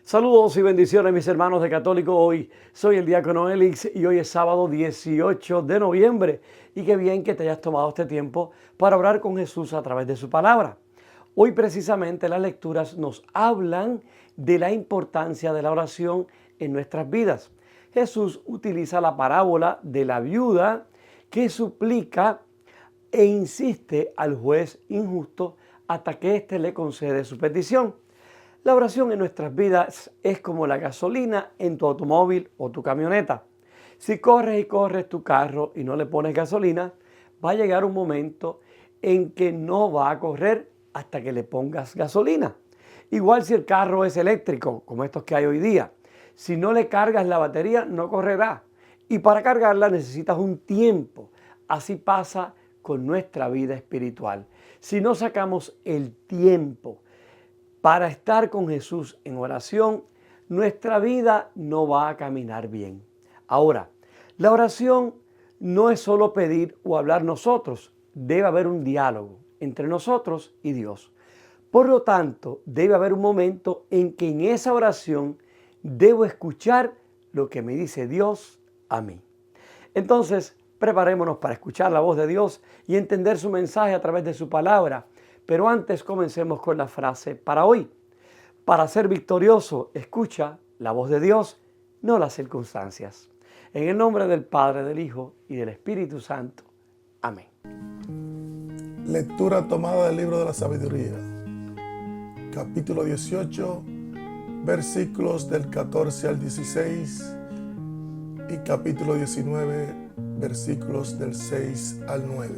Saludos y bendiciones, mis hermanos de Católico. Hoy soy el diácono Elix y hoy es sábado 18 de noviembre. Y qué bien que te hayas tomado este tiempo para orar con Jesús a través de su palabra. Hoy precisamente las lecturas nos hablan de la importancia de la oración en nuestras vidas. Jesús utiliza la parábola de la viuda que suplica e insiste al juez injusto hasta que éste le concede su petición. La oración en nuestras vidas es como la gasolina en tu automóvil o tu camioneta. Si corres y corres tu carro y no le pones gasolina, va a llegar un momento en que no va a correr hasta que le pongas gasolina. Igual si el carro es eléctrico, como estos que hay hoy día. Si no le cargas la batería, no correrá. Y para cargarla necesitas un tiempo. Así pasa con nuestra vida espiritual. Si no sacamos el tiempo para estar con Jesús en oración, nuestra vida no va a caminar bien. Ahora, la oración no es solo pedir o hablar nosotros, debe haber un diálogo entre nosotros y Dios. Por lo tanto, debe haber un momento en que en esa oración debo escuchar lo que me dice Dios a mí. Entonces, preparémonos para escuchar la voz de Dios y entender su mensaje a través de su palabra. Pero antes comencemos con la frase para hoy. Para ser victorioso, escucha la voz de Dios, no las circunstancias. En el nombre del Padre, del Hijo y del Espíritu Santo. Amén. Lectura tomada del libro de la sabiduría, capítulo 18, versículos del 14 al 16 y capítulo 19, versículos del 6 al 9.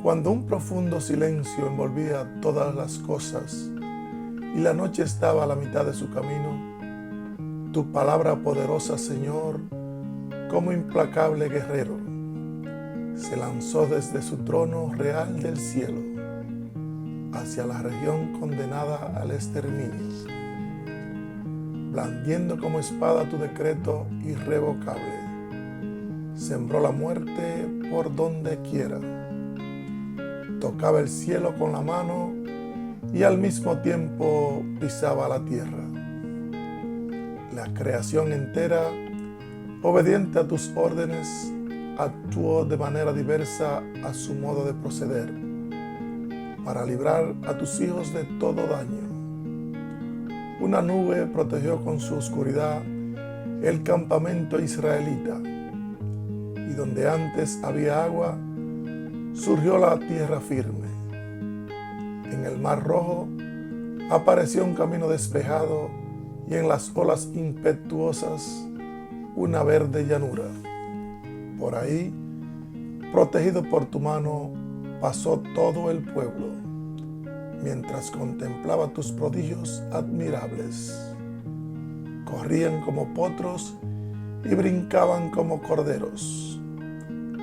Cuando un profundo silencio envolvía todas las cosas y la noche estaba a la mitad de su camino, tu palabra poderosa, Señor, como implacable guerrero, se lanzó desde su trono real del cielo hacia la región condenada al exterminio, blandiendo como espada tu decreto irrevocable. Sembró la muerte por donde quiera. Tocaba el cielo con la mano y al mismo tiempo pisaba la tierra. La creación entera, obediente a tus órdenes, actuó de manera diversa a su modo de proceder, para librar a tus hijos de todo daño. Una nube protegió con su oscuridad el campamento israelita, y donde antes había agua, surgió la tierra firme. En el Mar Rojo apareció un camino despejado y en las olas impetuosas una verde llanura. Por ahí, protegido por tu mano, pasó todo el pueblo, mientras contemplaba tus prodigios admirables. Corrían como potros y brincaban como corderos,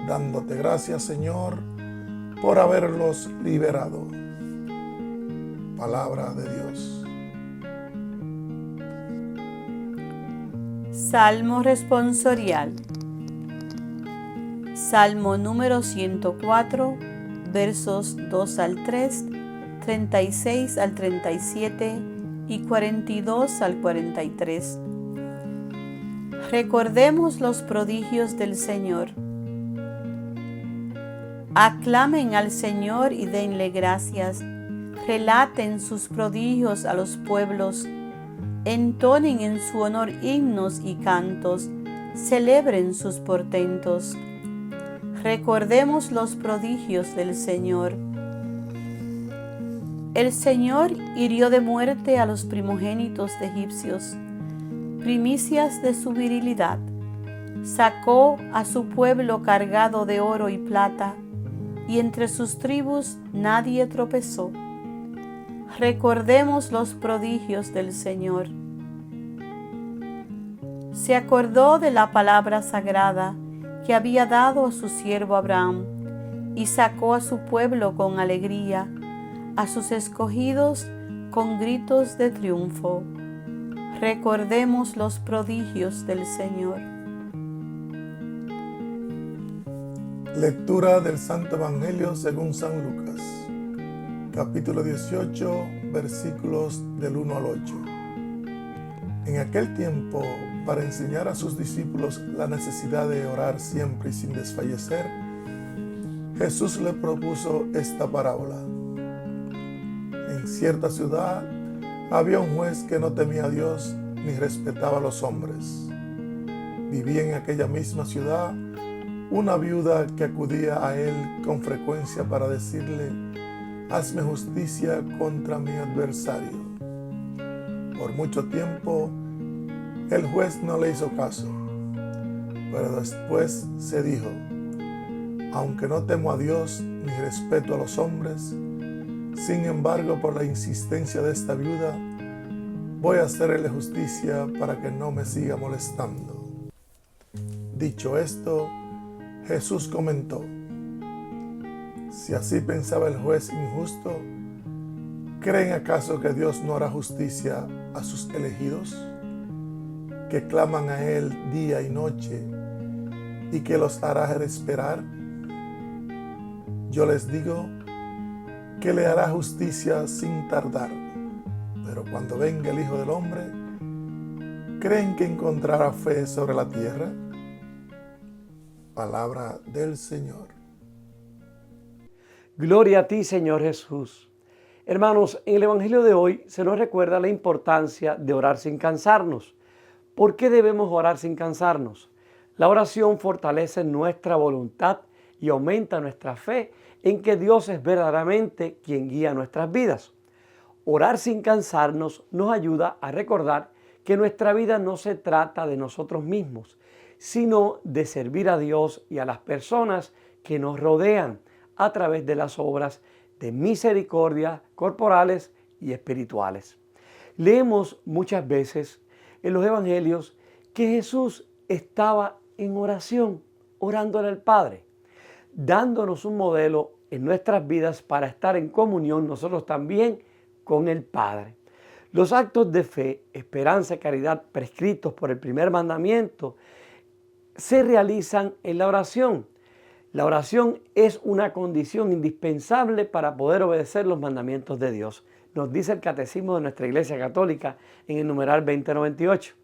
dándote gracias, Señor, por haberlos liberado. Palabra de Dios. Salmo responsorial. Salmo número 104, versos 2 al 3, 36 al 37 y 42 al 43. Recordemos los prodigios del Señor. Aclamen al Señor y denle gracias. Relaten sus prodigios a los pueblos. Entonen en su honor himnos y cantos. Celebren sus portentos. Recordemos los prodigios del Señor. El Señor hirió de muerte a los primogénitos de egipcios, primicias de su virilidad. Sacó a su pueblo cargado de oro y plata, y entre sus tribus nadie tropezó. Recordemos los prodigios del Señor. Se acordó de la palabra sagrada que había dado a su siervo Abraham, y sacó a su pueblo con alegría, a sus escogidos con gritos de triunfo. Recordemos los prodigios del Señor. Lectura del Santo Evangelio según San Lucas. capítulo 18, versículos del 1 al 8. En aquel tiempo, para enseñar a sus discípulos la necesidad de orar siempre y sin desfallecer, Jesús le propuso esta parábola. En cierta ciudad había un juez que no temía a Dios ni respetaba a los hombres. Vivía en aquella misma ciudad una viuda que acudía a él con frecuencia para decirle: hazme justicia contra mi adversario. Por mucho tiempo el juez no le hizo caso, pero después se dijo: aunque no temo a Dios ni respeto a los hombres, sin embargo, por la insistencia de esta viuda, voy a hacerle justicia para que no me siga molestando. Dicho esto, Jesús comentó: si así pensaba el juez injusto, ¿creen acaso que Dios no hará justicia a sus elegidos, que claman a Él día y noche, y que los hará esperar? Yo les digo que le hará justicia sin tardar. Pero cuando venga el Hijo del Hombre, ¿creen que encontrará fe sobre la tierra? Palabra del Señor. Gloria a ti, Señor Jesús. Hermanos, en el Evangelio de hoy se nos recuerda la importancia de orar sin cansarnos. ¿Por qué debemos orar sin cansarnos? La oración fortalece nuestra voluntad y aumenta nuestra fe en que Dios es verdaderamente quien guía nuestras vidas. Orar sin cansarnos nos ayuda a recordar que nuestra vida no se trata de nosotros mismos, sino de servir a Dios y a las personas que nos rodean a través de las obras de misericordia corporales y espirituales. Leemos muchas veces en los evangelios que Jesús estaba en oración, orándole al Padre, dándonos un modelo en nuestras vidas para estar en comunión nosotros también con el Padre. Los actos de fe, esperanza y caridad prescritos por el primer mandamiento se realizan en la oración. La oración es una condición indispensable para poder obedecer los mandamientos de Dios. Nos dice el Catecismo de nuestra Iglesia Católica en el numeral 2098.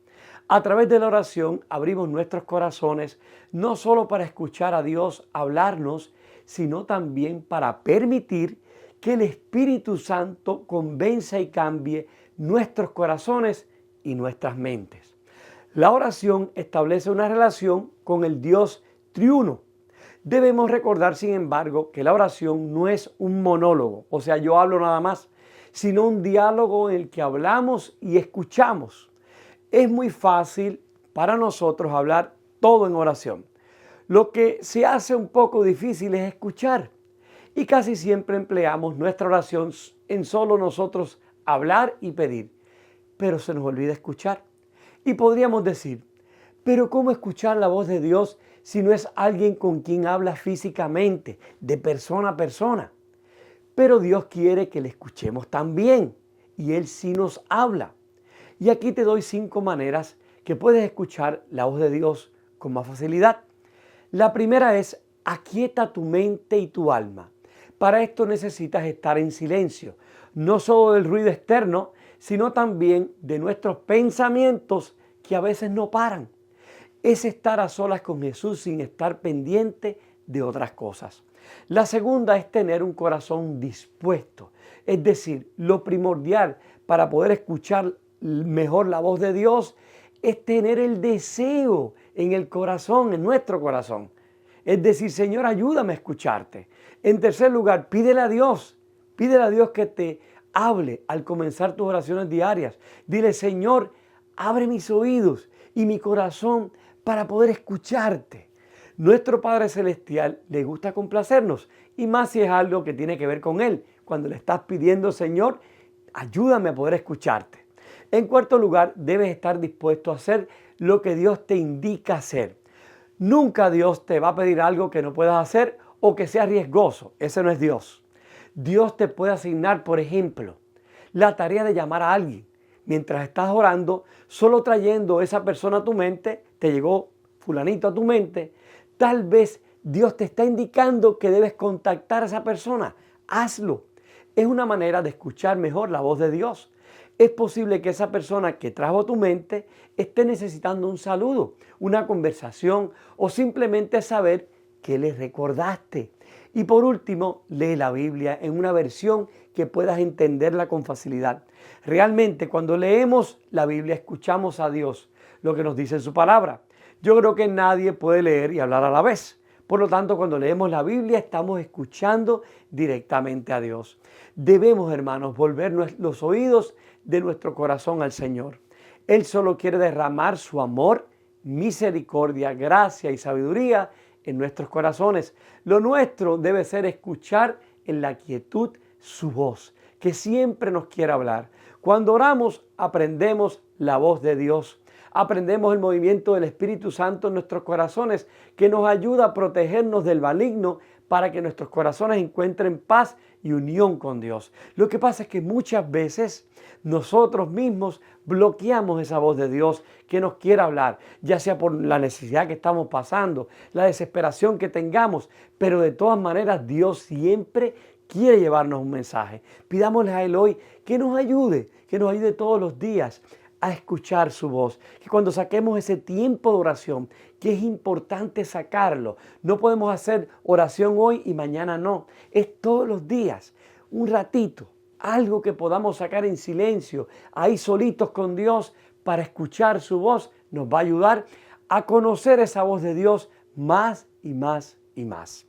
A través de la oración abrimos nuestros corazones no solo para escuchar a Dios hablarnos, sino también para permitir que el Espíritu Santo convenza y cambie nuestros corazones y nuestras mentes. La oración establece una relación con el Dios triuno. Debemos recordar, sin embargo, que la oración no es un monólogo, o sea, yo hablo nada más, sino un diálogo en el que hablamos y escuchamos. Es muy fácil para nosotros hablar todo en oración. Lo que se hace un poco difícil es escuchar. Y casi siempre empleamos nuestra oración en solo nosotros hablar y pedir. Pero se nos olvida escuchar. Y podríamos decir, ¿pero cómo escuchar la voz de Dios si no es alguien con quien habla físicamente, de persona a persona? Pero Dios quiere que le escuchemos también. Y Él sí nos habla. Y aquí te doy 5 maneras que puedes escuchar la voz de Dios con más facilidad. La primera es: aquieta tu mente y tu alma. Para esto necesitas estar en silencio, no solo del ruido externo, sino también de nuestros pensamientos que a veces no paran. Es estar a solas con Jesús sin estar pendiente de otras cosas. La segunda es tener un corazón dispuesto, es decir, lo primordial para poder escuchar mejor la voz de Dios es tener el deseo en el corazón, en nuestro corazón. Es decir, Señor, ayúdame a escucharte. En tercer lugar, pídele a Dios que te hable al comenzar tus oraciones diarias. Dile: Señor, abre mis oídos y mi corazón para poder escucharte. Nuestro Padre Celestial le gusta complacernos, y más si es algo que tiene que ver con Él. Cuando le estás pidiendo: Señor, ayúdame a poder escucharte. En cuarto lugar, debes estar dispuesto a hacer lo que Dios te indica hacer. Nunca Dios te va a pedir algo que no puedas hacer o que sea riesgoso. Ese no es Dios. Dios te puede asignar, por ejemplo, la tarea de llamar a alguien. Mientras estás orando, solo trayendo esa persona a tu mente, te llegó fulanito a tu mente, tal vez Dios te está indicando que debes contactar a esa persona. Hazlo. es una manera de escuchar mejor la voz de Dios. Es posible que esa persona que trajo a tu mente esté necesitando un saludo, una conversación o simplemente saber que le recordaste. Y por último, lee la Biblia en una versión que puedas entenderla con facilidad. Realmente, cuando leemos la Biblia, escuchamos a Dios, lo que nos dice en su palabra. Yo creo que nadie puede leer y hablar a la vez. Por lo tanto, cuando leemos la Biblia, estamos escuchando directamente a Dios. Debemos, hermanos, volver los oídos de nuestro corazón al Señor. Él solo quiere derramar su amor, misericordia, gracia y sabiduría en nuestros corazones. Lo nuestro debe ser escuchar en la quietud su voz, que siempre nos quiere hablar. Cuando oramos, aprendemos la voz de Dios. Aprendemos el movimiento del Espíritu Santo en nuestros corazones, que nos ayuda a protegernos del maligno para que nuestros corazones encuentren paz y unión con Dios. Lo que pasa es que muchas veces nosotros mismos bloqueamos esa voz de Dios que nos quiere hablar, ya sea por la necesidad que estamos pasando, la desesperación que tengamos, pero de todas maneras Dios siempre quiere llevarnos un mensaje. Pidámosle a Él hoy que nos ayude todos los días a escuchar su voz, que cuando saquemos ese tiempo de oración, que es importante sacarlo, no podemos hacer oración hoy y mañana no, es todos los días, un ratito, algo que podamos sacar en silencio, ahí solitos con Dios para escuchar su voz, nos va a ayudar a conocer esa voz de Dios más y más y más.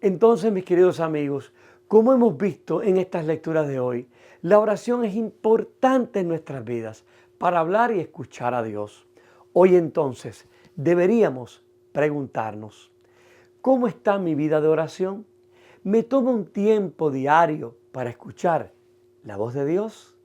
Entonces, mis queridos amigos, como hemos visto en estas lecturas de hoy, la oración es importante en nuestras vidas para hablar y escuchar a Dios. Hoy entonces deberíamos preguntarnos, ¿cómo está mi vida de oración? ¿Me tomo un tiempo diario para escuchar la voz de Dios?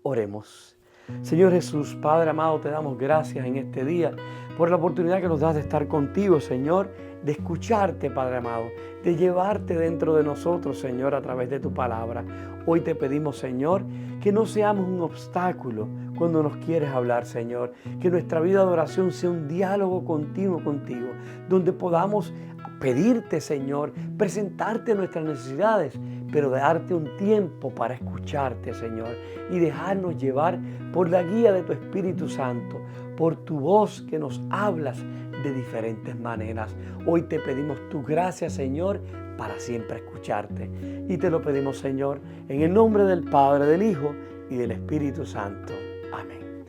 Oremos. Señor Jesús, Padre amado, te damos gracias en este día por la oportunidad que nos das de estar contigo, Señor, de escucharte, Padre amado, de llevarte dentro de nosotros, Señor, a través de tu palabra. Hoy te pedimos, Señor, que no seamos un obstáculo cuando nos quieres hablar, Señor. Que nuestra vida de oración sea un diálogo continuo contigo, donde podamos pedirte, Señor, presentarte nuestras necesidades, pero darte un tiempo para escucharte, Señor, y dejarnos llevar por la guía de tu Espíritu Santo, por tu voz que nos hablas de diferentes maneras. Hoy te pedimos tu gracia, Señor, para siempre escucharte. Y te lo pedimos, Señor, en el nombre del Padre, del Hijo y del Espíritu Santo. Amén.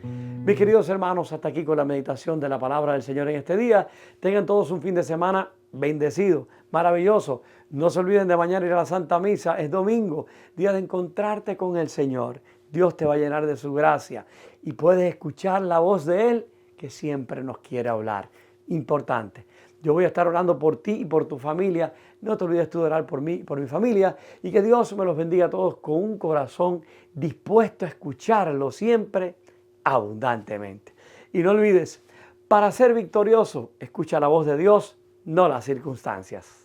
Mis queridos hermanos, hasta aquí con la meditación de la palabra del Señor en este día. Tengan todos un fin de semana bendecido, maravilloso. No se olviden de mañana ir a la Santa Misa. Es domingo, día de encontrarte con el Señor. Dios te va a llenar de su gracia y puedes escuchar la voz de Él que siempre nos quiere hablar. Importante. Yo voy a estar orando por ti y por tu familia. No te olvides tú de orar por mí y por mi familia. Y que Dios me los bendiga a todos con un corazón dispuesto a escucharlo siempre abundantemente. Y no olvides, para ser victorioso, escucha la voz de Dios, no las circunstancias.